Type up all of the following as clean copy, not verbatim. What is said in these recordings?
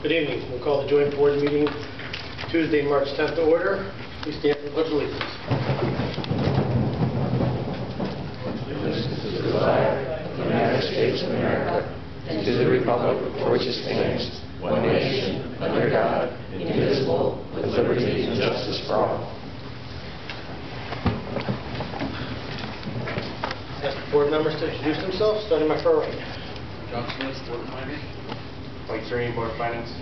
Good evening. We'll call the joint board meeting Tuesday, March 10th to order. Please stand for the pledge of allegiance. Allegiance to the flag of the United States of America and to the republic for which it stands, one nation, under God, indivisible, with liberty and justice for all. Ask the board members to introduce themselves, starting my far right. John Smith, Board of Finance. Mike Serene, Board of Finance.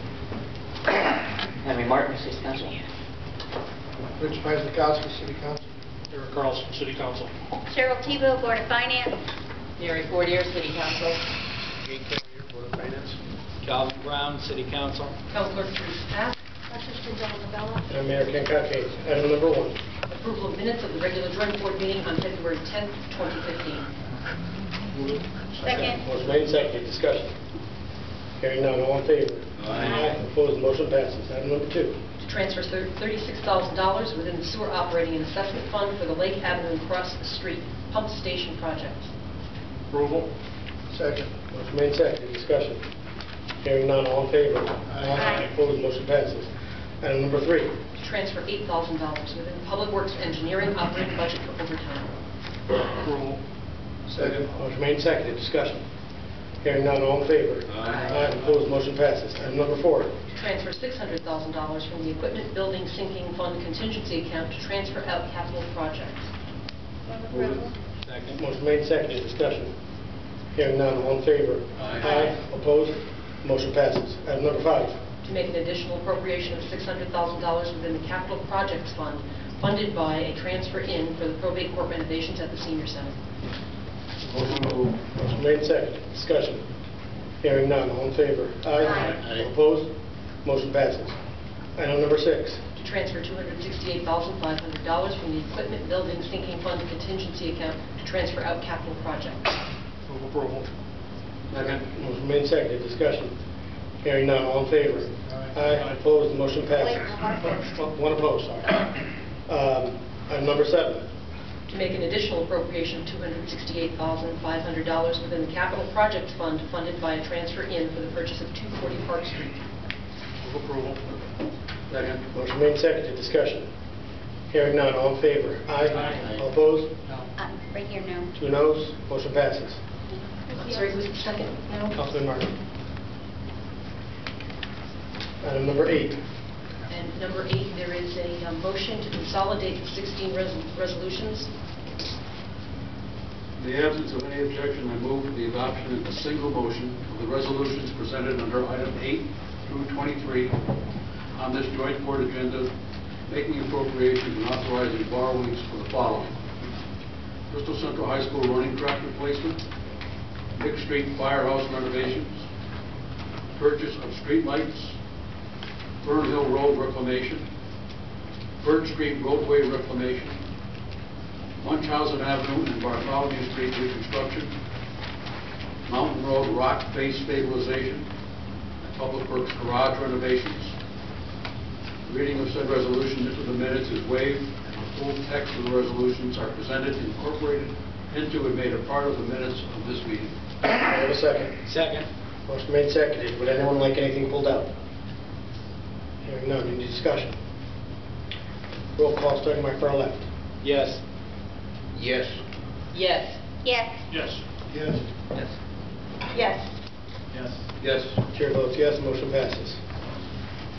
Henry Martin, City Council. Rich Pizlikowski, City Council. Eric Carlson, City Council. Cheryl Tebow, Board of Finance. Mary Fortier, City Council. Jake Carrier, Board of Finance. Calvin Brown, City Council. Councilor Bruce Pack. Assistant General Novella. And Mayor Ken Kake. Item number 1. Approval of minutes of the regular joint board meeting on February 10th, 2015. Second. Motion made and seconded. Discussion. Hearing none. All in favor? Aye. Opposed? Motion passes. Item number 2. To transfer $36,000 within the sewer operating and assessment fund for the Lake Avenue Cross Street Pump Station project. Approval. Second. Motion made and seconded. Discussion. Hearing none. All in favor? Aye. Opposed? Motion passes. Item number 3. To transfer $8,000 within the Public Works Engineering operating budget for overtime. Approval. Second. Motion made and seconded. Discussion. Hearing none. All in favor? Aye. Opposed? Motion passes. Item number 4. To transfer $600,000 from the Equipment Building Sinking Fund contingency account to transfer out capital projects. Move approval. Second. Motion made and seconded. Discussion. Hearing none. All in favor? Aye. Opposed? Motion passes. Item number 5. To make an additional appropriation of $600,000 within the Capital Projects Fund, funded by a transfer in for the probate court renovations at the Senior Center. Motion moved. Motion made and seconded. Discussion. Hearing none. All in favor? Aye. Opposed? Motion passes. Item number 6. To transfer $268,500 from the Equipment Building Sinking Fund contingency account to transfer out capital projects. Move approval. Second. Motion made and seconded. Discussion. Hearing none. All in favor? Aye. Opposed? Motion passes. Wait, One opposed, sorry. Item number 7. To make an additional appropriation of $268,500 within the Capital Projects Fund, funded by a transfer in for the purchase of 240 Park Street. Move approval. Second. Motion made and seconded. Discussion. Hearing none. All in favor? Aye. All opposed? Right here, no. 2 noes. Motion passes. I'm sorry, who's the second now? Councilman Martin. Item number 8. And number 8, there is a motion to consolidate the 16 resolutions. In the absence of any objection, I move for the adoption in a single motion of the resolutions presented under item 8 through 23 on this joint board agenda, making appropriations and authorizing borrowings for the following: Bristol Central High School running track replacement, Nick Street firehouse renovations, purchase of street lights, Fern Hill Road reclamation, Birch Street roadway reclamation, Munchausen Avenue and Bartholomew Street reconstruction, Mountain Road rock face stabilization, and Public Works garage renovations. Reading of said resolution into the minutes is waived, and the full text of the resolutions are presented, incorporated into, and made a part of the minutes of this meeting. Do I have a second? Second. Motion made and seconded. Would anyone like anything pulled out? Hearing none. Any discussion? Roll call starting my far left. Yes. Yes. Yes. Yes. Yes. Yes. Yes. Yes. Yes. Yes. Chair votes yes. Motion passes.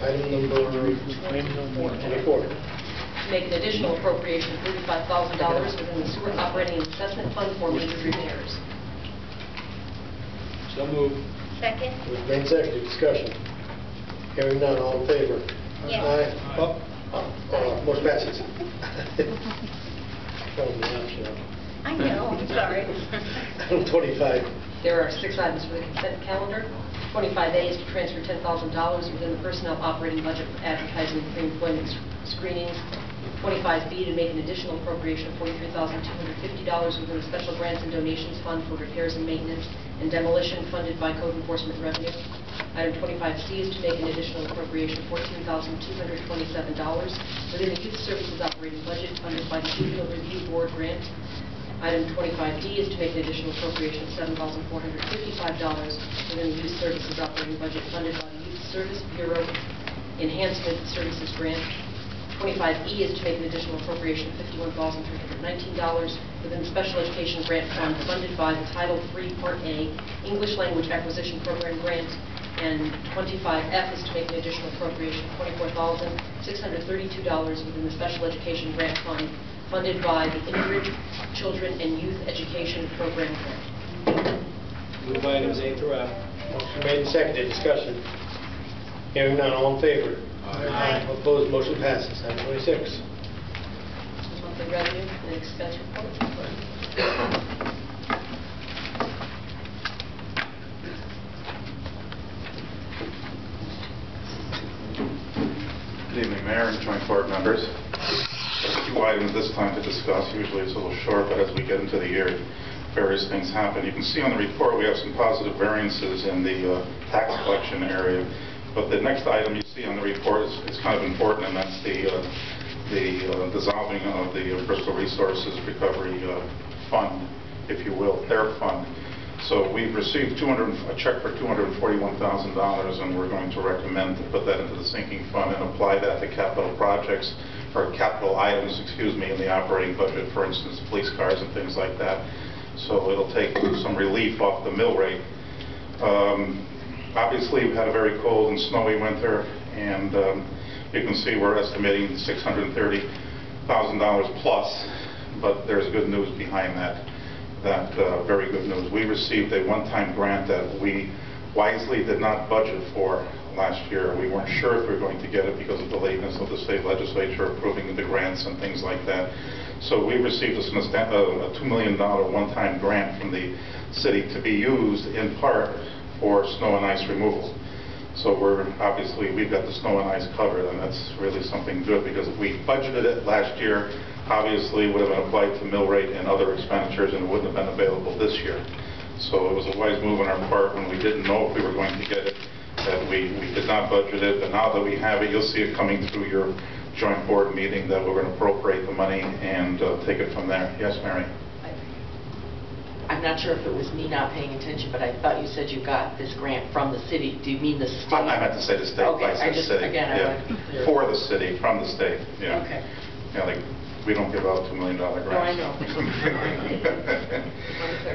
Item number 24. To make an additional appropriation of $35,000 within the sewer operating and assessment fund for major repairs. So moved. Second. Motion made and seconded. Discussion. Hearing none. All in favor? Yes. Aye. Motion passes. I know, I'm sorry. Item 25. There are 6 items for the consent calendar. 25A is to transfer $10,000 within the personnel operating budget for advertising and pre-employment screenings. 25B to make an additional appropriation of $43,250 within the special grants and donations fund for repairs and maintenance and demolition funded by code enforcement revenue. Item 25C is to make an additional appropriation of $14,227 within the youth services operating budget funded by the Juvenile Review Board grant. Item 25D is to make an additional appropriation of $7,455 within the Youth Services operating budget funded by the Youth Service Bureau Enhancement Services Grant. 25E is to make an additional appropriation of $51,319 within the Special Education Grant Fund funded by the Title III Part A English Language Acquisition Program Grant. And 25F is to make an additional appropriation of $24,632 within the Special Education Grant Fund funded by the Immigrant Children and Youth Education Program Grant. Move items A through F. Motion made and seconded. Discussion. Hearing none. All in favor? Aye. All opposed? Motion passes. Item 26. Monthly revenue and expense report. Good evening, Mayor and joint board members. There's a few items this time to discuss. Usually it's a little short, but as we get into the year, various things happen. You can see on the report we have some positive variances in the tax collection area. But the next item you see on the report is kind of important, and that's the dissolving of the Bristol Resources Recovery Fund, if you will, their fund. So we've received a check for $241,000, and we're going to recommend to put that into the sinking fund and apply that to capital projects, or capital items, excuse me, in the operating budget, for instance, police cars and things like that. So it'll take some relief off the mill rate. Obviously, we've had a very cold and snowy winter, and you can see we're estimating $630,000 plus, but there's good news behind that. Very good news. We received a one-time grant that we wisely did not budget for last year. We weren't sure if we were going to get it because of the lateness of the state legislature approving the grants and things like that. So we received a $2 million one-time grant from the city to be used in part for snow and ice removal. So we've got the snow and ice covered, and that's really something good, because if we budgeted it last year, obviously it would have been applied to mill rate and other expenditures, and it wouldn't have been available this year. So it was a wise move on our part when we didn't know if we were going to get it, that we did not budget it. But now that we have it, you'll see it coming through your joint board meeting, that we're going to appropriate the money and take it from there. Yes, Mary? I'm not sure if it was me not paying attention, but I thought you said you got this grant from the city. Do you mean the state? I meant to say the state. Okay, I said city. Again, I want to be clear. For the city, from the state, yeah. Okay. Yeah, like, we don't give out $2 million grants. No, I know.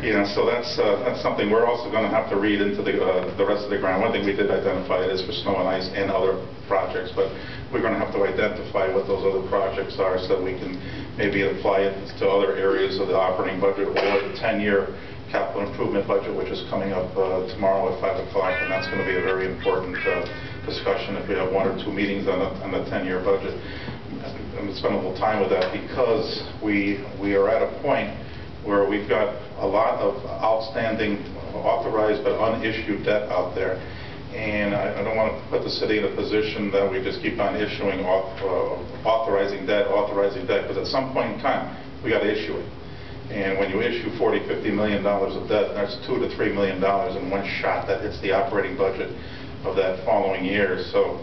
Yeah, so that's something we're also going to have to read into the rest of the grant. One thing we did identify it is for snow and ice and other projects, but we're going to have to identify what those other projects are so that we can maybe apply it to other areas of the operating budget, or the 10-year capital improvement budget, which is coming up tomorrow at 5 o'clock, and that's going to be a very important discussion if we have 1 or 2 meetings on the 10-year budget. I'm going to spend a little time with that, because we are at a point where we've got a lot of outstanding authorized but unissued debt out there. And I don't want to put the city in a position that we just keep on issuing authorizing debt, because at some point in time, we got to issue it. And when you issue $40, $50 million of debt, that's $2 to $3 million in one shot that hits the operating budget of that following year. So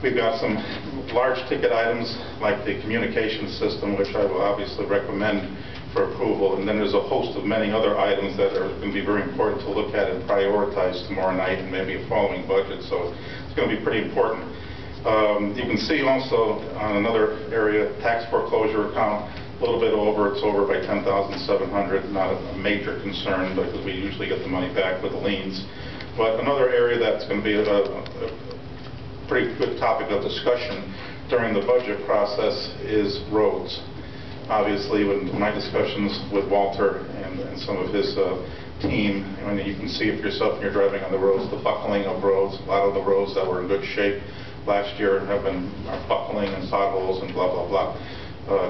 we've got some large ticket items like the communication system, which I will obviously recommend for approval. And then there's a host of many other items that are going to be very important to look at and prioritize tomorrow night and maybe a following budget. So it's going to be pretty important. You can see also on another area, tax foreclosure account, a little bit over. It's over by $10,700. Not a major concern, because we usually get the money back with the liens. But another area that's going to be a pretty good topic of discussion during the budget process is roads. Obviously, with my discussions with Walter and some of his team, and you can see it for yourself when you're driving on the roads, the buckling of roads. A lot of the roads that were in good shape last year are buckling and potholes and blah, blah, blah.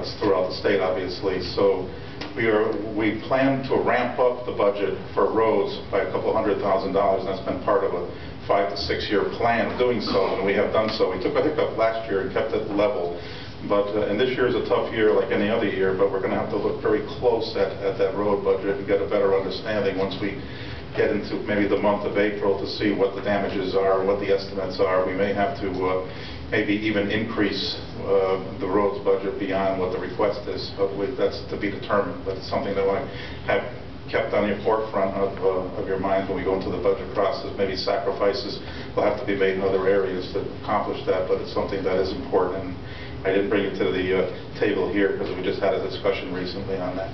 It's throughout the state, obviously. So we plan to ramp up the budget for roads by a couple $100,000. That's been part of a 5 to 6 year plan of doing so, and we have done so. We took a hiccup last year and kept it level. But and this year is a tough year like any other year, but we're going to have to look very close at that road budget and get a better understanding once we get into maybe the month of April to see what the damages are, what the estimates are. We may have to maybe even increase the roads budget beyond what the request is. Hopefully that's to be determined, but it's something that I have kept on your forefront of your mind when we go into the budget process. Maybe sacrifices will have to be made in other areas to accomplish that, but it's something that is important. And I didn't bring it to the table here because we just had a discussion recently on that.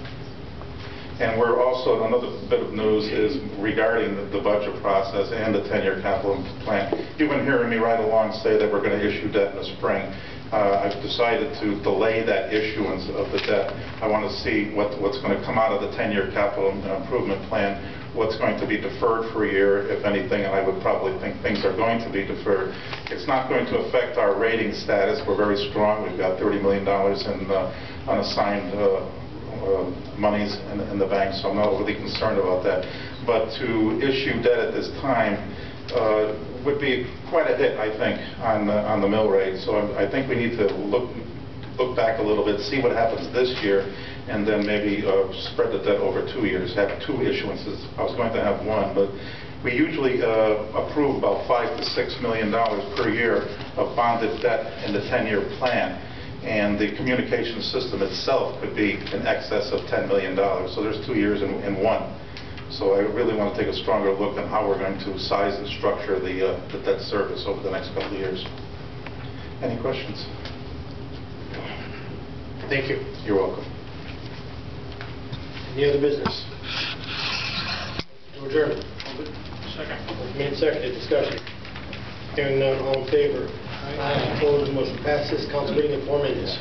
And we're also, another bit of news is regarding the budget process and the 10-year capital plan. You've been hearing me right along say that we're going to issue debt in the spring. I've decided to delay that issuance of the debt. I want to see what's going to come out of the 10-year capital improvement plan, what's going to be deferred for a year, if anything, and I would probably think things are going to be deferred. It's not going to affect our rating status. We're very strong. We've got $30 million in unassigned monies in the bank, so I'm not overly concerned about that. But to issue debt at this time would be quite a hit, I think, on the mill rate. So I think we need to look back a little bit, see what happens this year, and then maybe spread the debt over 2 years, have 2 issuances. I was going to have 1, but we usually approve about $5 to $6 million per year of bonded debt in the 10-year plan. And the communication system itself could be in excess of $10 million. So there's 2 years in 1. So I really want to take a stronger look at how we're going to size and structure the debt service over the next couple of years. Any questions? Thank you. You're welcome. Any other business? To adjourn. Second. Motion made, seconded, discussion. Hearing none, all in favor? Aye. Opposed, motion passes. Council meeting in 4 minutes.